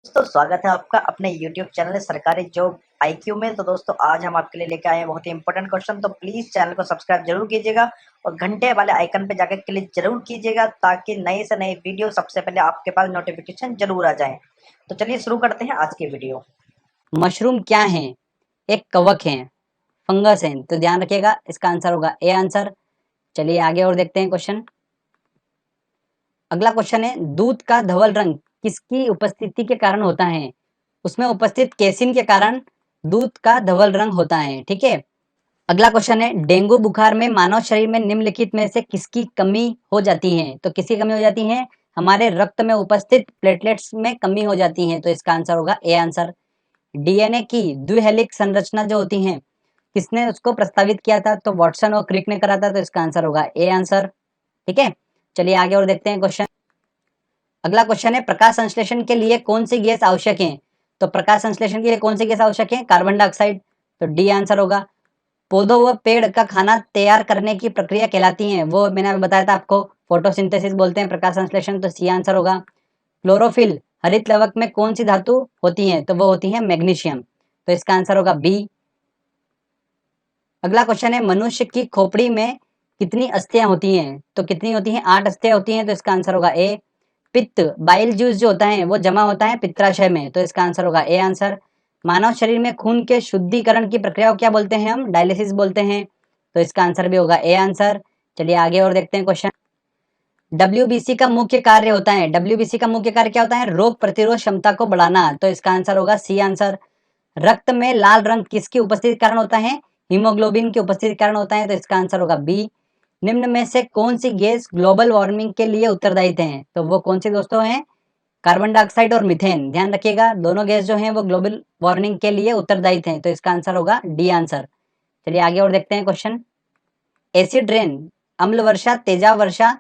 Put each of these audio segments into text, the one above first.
दोस्तों स्वागत है आपका अपने YouTube चैनल सरकारी जॉब IQ में। तो दोस्तों आज हम आपके लिए लेकर आए हैं बहुत ही इंपॉर्टेंट क्वेश्चन। तो प्लीज चैनल को सब्सक्राइब जरूर कीजिएगा और घंटे वाले आइकन पे जाकर क्लिक जरूर कीजिएगा ताकि नए से नए वीडियो सबसे पहले आपके पास नोटिफिकेशन जरूर आ जाए। तो चलिए शुरू करते हैं आज की वीडियो। मशरूम क्या है? एक कवक है, फंगस है। तो ध्यान रखिएगा, इसका आंसर होगा ए आंसर। चलिए आगे और देखते हैं क्वेश्चन। अगला क्वेश्चन है, दूध का धवल रंग किसकी उपस्थिति के कारण होता है? उसमें उपस्थित केसिन के कारण दूध का धवल रंग होता है। ठीक है। अगला क्वेश्चन है, डेंगू बुखार में मानव शरीर में निम्नलिखित में से किसकी कमी हो जाती है? तो किसकी कमी हो जाती है? हमारे रक्त में उपस्थित प्लेटलेट्स में कमी हो जाती है। तो इसका आंसर होगा ए आंसर। डीएनए की द्विहेलिक संरचना जो होती है, किसने उसको प्रस्तावित किया था? तो वाटसन और क्रिक ने करा था। तो इसका आंसर होगा ए आंसर। ठीक है। चलिए आगे और देखते हैं क्वेश्चन। अगला क्वेश्चन है, प्रकाश संश्लेषण के लिए कौन सी गैस आवश्यक है? तो प्रकाश संश्लेषण के लिए कौन सी गैस आवश्यक है? Carbon dioxide. तो डी आंसर होगा। पौधों व पेड़ का खाना तैयार करने की प्रक्रिया कहलाती है, वो मैंने अभी बताया था आपको, फोटोसिंथेसिस बोलते हैं प्रकाश संश्लेषण। तो सी आंसर होगा। क्लोरोफिल हरित लवक में कौन सी धातु होती है? तो वो होती है मैग्नीशियम। तो इसका आंसर होगा बी। अगला क्वेश्चन है, मनुष्य की खोपड़ी में कितनी अस्थियां होती हैं? तो कितनी होती हैं? 8 अस्थियां होती हैं। तो इसका आंसर होगा ए। पित्त बाइल जूस जो होता है वो जमा होता है पित्ताशय में। तो इसका आंसर होगा ए आंसर। मानव शरीर में खून के शुद्धिकरण की प्रक्रिया को क्या बोलते हैं? हम डायलिसिस बोलते हैं। तो इसका आंसर भी होगा ए आंसर। चलिए आगे और देखते हैं क्वेश्चन। डब्ल्यूबीसी का मुख्य कार्य होता है, डब्ल्यूबीसी का मुख्य कार्य क्या होता है? रोग प्रतिरोध क्षमता को बढ़ाना। तो इसका आंसर होगा सी आंसर। रक्त में लाल रंग किसकी उपस्थिति के कारण होता है? हीमोग्लोबिन की उपस्थिति के कारण होता है। तो इसका आंसर होगा बी। निम्न में से कौन सी गैस ग्लोबल वार्मिंग के लिए उत्तरदायी है? तो वो कौन सी दोस्तों हैं? कार्बन डाइऑक्साइड और मीथेन। ध्यान रखिएगा, दोनों गैस जो हैं वो ग्लोबल वार्मिंग के लिए उत्तरदायी हैं। तो इसका आंसर होगा डी आंसर। चलिए आगे और देखते हैं क्वेश्चन। एसिड रेन, अम्ल वर्षा, तेजाब वर्षा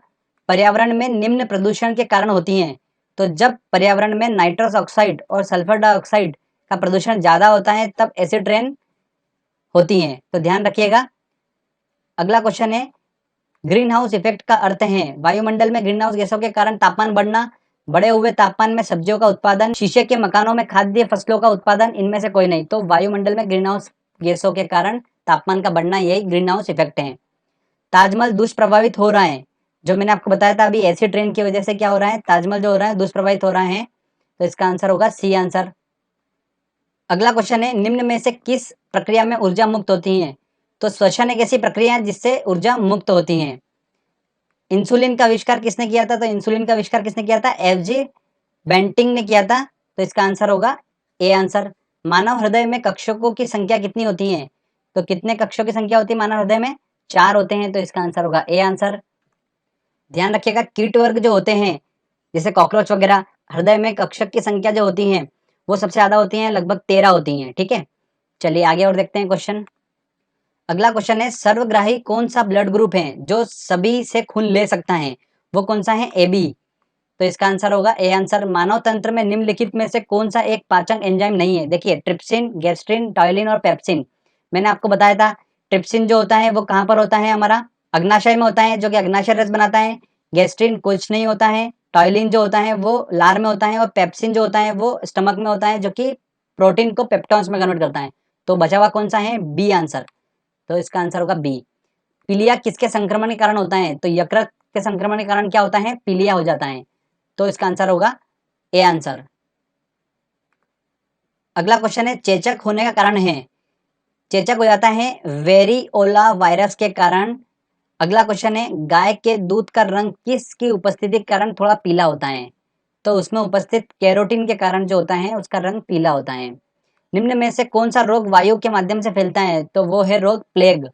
पर्यावरण में निम्न प्रदूषण के कारण होती हैं। तो जब पर्यावरण में नाइट्रस ऑक्साइड और सल्फर डाइऑक्साइड का प्रदूषण ज्यादा होता है तब एसिड रेन होती हैं। तो ध्यान रखिएगा। अगला क्वेश्चन है, ग्रीन हाउस इफेक्ट का अर्थ है वायुमंडल में ग्रीन हाउस गैसों के कारण तापमान बढ़ना, बढ़े हुए तापमान में सब्जियों का उत्पादन, शीशे के मकानों में खाद्य फसलों का उत्पादन, इनमें से कोई नहीं। तो वायुमंडल में ग्रीन हाउस गैसों के कारण तापमान का बढ़ना, यही ग्रीन हाउस इफेक्ट है। ताजमहल दुष्प्रभावित हो रहा है, जो मैंने आपको बताया था अभी, एसिड रेन की वजह से क्या हो रहा है? ताजमहल जो हो रहा है दुष्प्रभावित हो रहा है। तो इसका आंसर होगा सी आंसर। अगला क्वेश्चन है, निम्न में से किस प्रक्रिया में ऊर्जा मुक्त होती है? तो श्वसन एक ऐसी प्रक्रिया है जिससे ऊर्जा मुक्त होती है। इंसुलिन का आविष्कार किसने किया था? तो इंसुलिन का आविष्कार किसने किया था? एफजी बेंटिंग ने किया था। तो इसका आंसर होगा ए आंसर। मानव हृदय में कक्षकों की संख्या कितनी होती है? तो कितने कक्षों की संख्या होती है मानव हृदय में? 4 होते हैं। तो इसका आंसर होगा ए आंसर। ध्यान रखिएगा, कीट वर्ग जो होते हैं जैसे कॉकरोच वगैरह, हृदय में कक्षक की संख्या जो होती है वो सबसे ज्यादा होती है, लगभग 13 होती है। ठीक है। चलिए आगे और देखते हैं क्वेश्चन। अगला क्वेश्चन है, सर्वग्राही कौन सा ब्लड ग्रुप है जो सभी से खून ले सकता है? वो कौन सा है? A B. तो इसका आंसर होगा ए आंसर। मानव तंत्र में निम्नलिखित में से कौन सा एक पाचन एंजाइम नहीं है? देखिए, ट्रिप्सिन, गैस्ट्रिन, टॉयलिन और पेप्सिन। मैंने आपको बताया था ट्रिप्सिन जो होता है वो कहाँ पर होता है? हमारा अग्नाशय में होता है, जो कि अग्नाशय रस बनाता है। गैस्ट्रिन कुछ नहीं होता है। टॉयलिन जो होता है वो लार में होता है और पेप्सिन जो होता है वो स्टमक में होता है, जो कि प्रोटीन को पेप्टॉन्स में कन्वर्ट करता है। तो बचा हुआ कौन सा है? B answer. तो इसका आंसर होगा बी। पीलिया किसके संक्रमण के कारण होता है? तो यकृत के संक्रमण के कारण क्या होता है? पीलिया हो जाता है। तो इसका आंसर होगा ए आंसर। अगला क्वेश्चन है, चेचक होने का कारण है? चेचक हो जाता है वेरिओला वायरस के कारण। अगला क्वेश्चन है, गाय के दूध का रंग किसकी उपस्थिति के कारण थोड़ा पीला होता है? तो उसमें उपस्थित कैरोटीन के कारण जो होता है उसका रंग पीला होता है। निम्न में से कौन सा रोग वायु के माध्यम से फैलता है? तो वो है रोग प्लेग।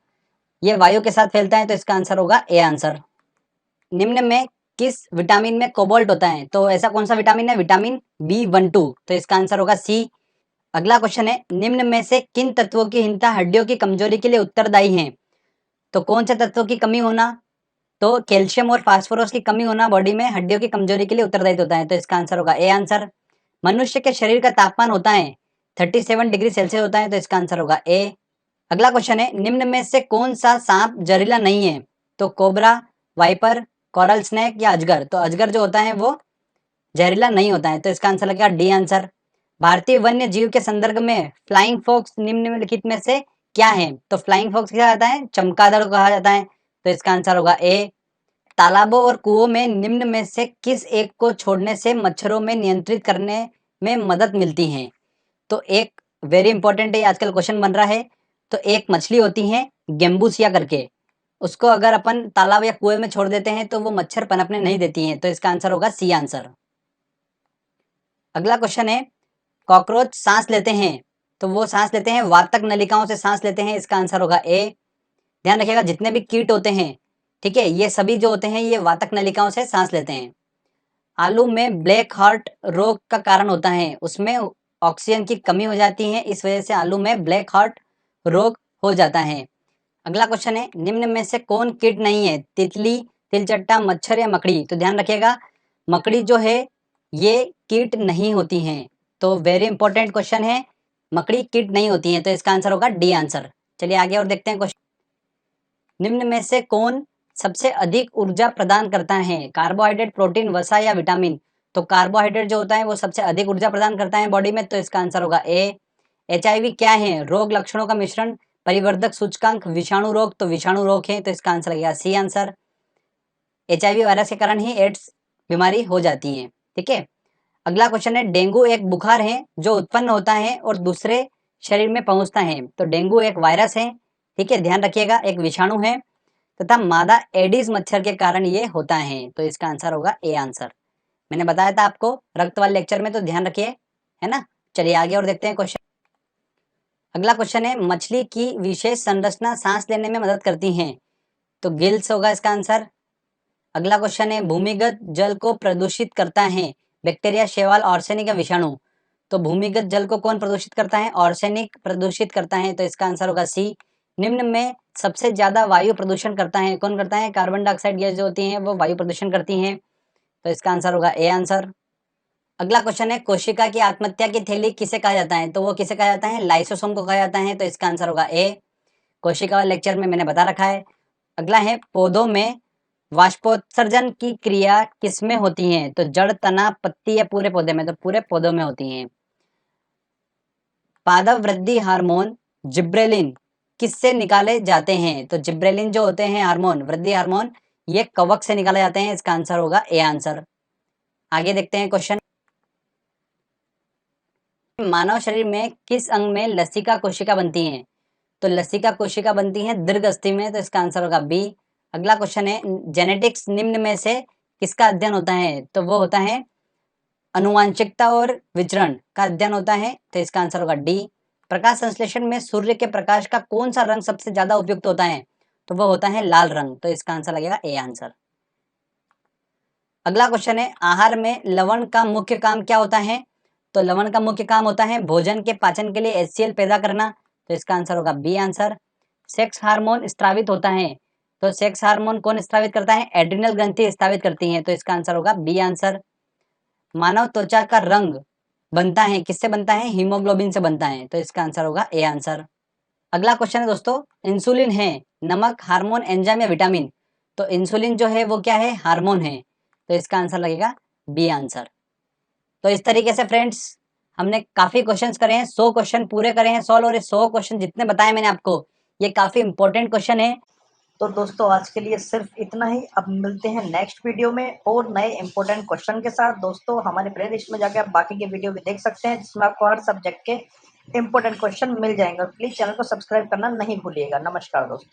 ये वायु के साथ फैलता है। तो इसका आंसर होगा ए आंसर। निम्न में किस विटामिन में कोबाल्ट होता है? तो ऐसा कौन सा विटामिन है? Vitamin B12। तो इसका आंसर होगा सी। अगला क्वेश्चन है, निम्न में से किन तत्वों की हीनता हड्डियों की कमजोरी के लिए उत्तरदायी है? तो कौन से तत्वों की कमी होना? तो कैल्शियम और फास्फोरस की कमी होना बॉडी में हड्डियों की कमजोरी के लिए उत्तरदायी होता है। तो इसका आंसर होगा ए आंसर। मनुष्य के शरीर का तापमान होता है 37 डिग्री सेल्सियस होता है। तो इसका आंसर होगा ए। अगला क्वेश्चन है, निम्न में से कौन सा सांप जहरीला नहीं है? तो कोबरा, वाइपर, कोरल स्नेक या अजगर। तो अजगर जो होता है वो जहरीला नहीं होता है। तो इसका आंसर लगेगा डी आंसर। भारतीय वन्य जीव के संदर्भ में फ्लाइंग फॉक्स निम्नलिखित में से क्या है? तो फ्लाइंग फॉक्स क्या जाता है? चमगादड़ को कहा जाता है, तो इसका आंसर होगा ए। तालाबों और कुओं में निम्न में से किस एक को छोड़ने से मच्छरों में नियंत्रित करने में मदद मिलती है? तो एक वेरी इंपॉर्टेंट है, आजकल क्वेश्चन बन रहा है। तो एक मछली होती है गेम्बूसिया करके, उसको अगर अपन तालाब या कुएं में छोड़ देते हैं तो वो मच्छर पनपने नहीं देती हैं, तो इसका आंसर होगा सी आंसर। अगला क्वेश्चन है, कॉकरोच सांस लेते हैं तो वो सांस लेते हैं वातक नलिकाओं से सांस लेते हैं, इसका आंसर होगा ए। ध्यान रखिएगा जितने भी कीट होते हैं, ठीक है, ये सभी जो होते हैं ये वातक नलिकाओं से सांस लेते हैं। आलू में ब्लैक हार्ट रोग का कारण होता है, उसमें ऑक्सीजन की कमी हो जाती है, इस वजह से आलू में ब्लैक हार्ट रोग हो जाता है। अगला क्वेश्चन है, निम्न में से कौन कीट नहीं है? तितली, तिलचट्टा, मच्छर या मकड़ी? तो ध्यान रखिएगा मकड़ी जो है ये कीट नहीं होती हैं, तो वेरी इंपॉर्टेंट क्वेश्चन है, मकड़ी कीट नहीं होती हैं, तो इसका आंसर होगा डी आंसर। चलिए आगे और देखते हैं क्वेश्चन। निम्न में से कौन सबसे अधिक ऊर्जा प्रदान करता है? कार्बोहाइड्रेट, प्रोटीन, वसा या विटामिन? तो कार्बोहाइड्रेट जो होता है वो सबसे अधिक ऊर्जा प्रदान करता है बॉडी में, तो इसका आंसर होगा ए। एचआईवी क्या है? रोग लक्षणों का मिश्रण, परिवर्धक सूचकांक, विषाणु रोग? तो विषाणु रोग है, तो इसका आंसर लगेगा सी आंसर। एचआईवी वायरस के कारण ही एड्स बीमारी हो जाती है, ठीक है। अगला क्वेश्चन है, डेंगू एक बुखार है जो उत्पन्न होता है और दूसरे शरीर में पहुंचता है, तो डेंगू एक वायरस है, ठीक है, ध्यान रखिएगा, एक विषाणु है तथा मादा एडिस मच्छर के कारण ये होता है, तो इसका आंसर होगा ए आंसर। मैंने बताया था आपको रक्त वाले लेक्चर में, तो ध्यान रखिए, है ना। चलिए आगे और देखते हैं क्वेश्चन। अगला क्वेश्चन है, मछली की विशेष संरचना सांस लेने में मदद करती है, तो गिल्स होगा इसका आंसर। अगला क्वेश्चन है, भूमिगत जल को प्रदूषित करता है, बैक्टीरिया, शैवाल, आर्सेनिक या विषाणु? तो भूमिगत जल को कौन प्रदूषित करता है? आर्सेनिक प्रदूषित करता है, तो इसका आंसर होगा सी। निम्न में सबसे ज्यादा वायु प्रदूषण करता है, कौन करता है? कार्बन डाइऑक्साइड गैस जो होती है वो वायु प्रदूषण करती है, तो इसका आंसर होगा ए आंसर। अगला क्वेश्चन है, कोशिका की आत्महत्या की थैली किसे कहा जाता है? तो वो किसे कहा जाता है? लाइसोसोम को कहा जाता है, तो इसका आंसर होगा ए। कोशिका वाले लेक्चर में मैंने बता रखा है। अगला है, पौधों में वाष्पोत्सर्जन की क्रिया किसमें होती है? तो जड़, तना, पत्ती या पूरे पौधे में? तो पूरे पौधों में होती है। पादप वृद्धि हार्मोन जिब्रेलिन किससे निकाले जाते हैं? तो जिब्रेलिन जो होते हैं हार्मोन, वृद्धि हार्मोन, ये कवक से निकाले जाते हैं, इसका आंसर होगा ए आंसर। आगे देखते हैं क्वेश्चन। मानव शरीर में किस अंग में लसिका कोशिका बनती है? तो लसिका कोशिका बनती है दीर्घ अस्थि में, तो इसका आंसर होगा बी। अगला क्वेश्चन है, जेनेटिक्स निम्न में से किसका अध्ययन होता है? तो वो होता है अनुवांशिकता और विचरण का अध्ययन होता है, तो इसका आंसर होगा डी। प्रकाश संश्लेषण में सूर्य के प्रकाश का कौन सा रंग सबसे ज्यादा उपयुक्त होता है? तो वो होता है लाल रंग, तो इसका आंसर लगेगा ए आंसर। अगला क्वेश्चन है, आहार में लवण का मुख्य काम क्या होता है? तो लवण का मुख्य काम होता है भोजन के पाचन के लिए HCl पैदा करना, तो इसका आंसर होगा बी आंसर। सेक्स हार्मोन स्रावित होता है, तो सेक्स हार्मोन कौन स्रावित करता है? एड्रिनल ग्रंथि स्रावित करती है, तो इसका आंसर होगा बी आंसर। मानव त्वचा का रंग बनता है किससे बनता है? हीमोग्लोबिन से बनता है, तो इसका आंसर होगा ए आंसर। अगला क्वेश्चन है दोस्तों, इंसुलिन है नमक, हार्मोन, एंजाइम या विटामिन? तो इंसुलिन जो है वो क्या है? हार्मोन है, तो इसका आंसर लगेगा बी आंसर। तो इस तरीके से फ्रेंड्स हमने काफी क्वेश्चंस करे हैं, 100 क्वेश्चन पूरे करे हैं सॉल्व, और ये 100 क्वेश्चन जितने बताए मैंने आपको ये काफी इंपॉर्टेंट क्वेश्चन है। तो दोस्तों आज के लिए सिर्फ इतना ही। अब मिलते हैं नेक्स्ट वीडियो में और नए इंपॉर्टेंट क्वेश्चन के साथ। दोस्तों हमारे प्ले लिस्ट में जाकर आप बाकी के वीडियो भी देख सकते हैं, जिसमें आपको हर सब्जेक्ट के इंपॉर्टेंट क्वेश्चन मिल जाएंगे। प्लीज चैनल को सब्सक्राइब करना नहीं भूलिएगा। नमस्कार दोस्तों।